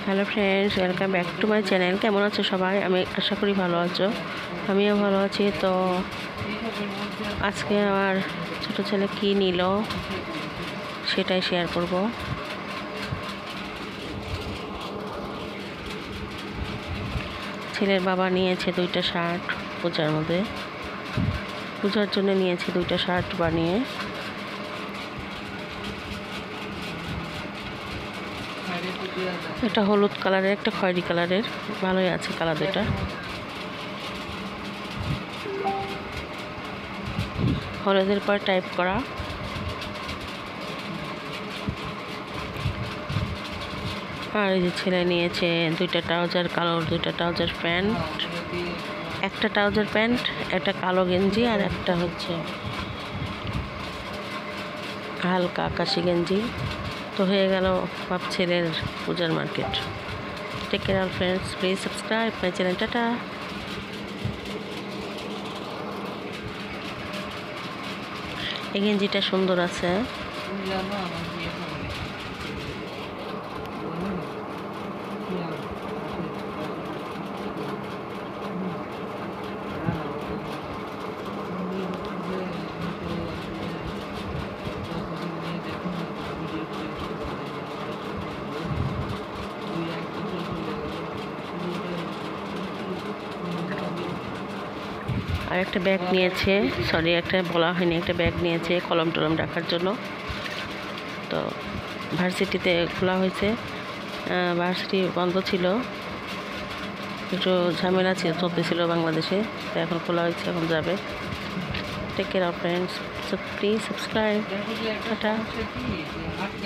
Hello friends, welcome back to my channel. কেমন আছো সবাই? আমি আশা করি ভালো আছো। আমিও ভালো আছি। তো আজকে আমার ছোট ছেলে কি নিল সেটাই শেয়ার করব। ছেলের বাবা নিয়েছে 2টা শার্ট পূজার মধ্যে, পূজার জন্য নিয়েছে 2টা শার্ট বানিয়ে। একটা হলুদ কালারের, একটা খয়েরি কালারের। ভালোই আছে কালার দুটা। হলুদের পর টাইপ করা। আর এই যে ছেলে নিয়েছে 2টা ট্রাউজার, কালো 2টা ট্রাউজার প্যান্ট, একটা ট্রাউজার প্যান্ট, একটা কালো গেঞ্জি, আর একটা হচ্ছে হালকা আকাশি গেঞ্জি। তো হয়ে গেল বাপ ছেলের পূজার market. Take care friends, please subscribe my channel. Tata. এই গেঞ্জিটা সুন্দর আছে। আর একটা ব্যাগ নিয়েছে, একটা বলা হয়নি, একটা ব্যাগ নিয়েছে কলম টলম রাখার জন্য। তো ভার্সিটিতে খোলা হয়েছে, ভার্সিটি বন্ধ ছিল, একটু ঝামেলা চলতেছিল বাংলাদেশে। তো এখন খোলা হয়েছে, এখন যাবে। Take care friends, please subscribe. Tata.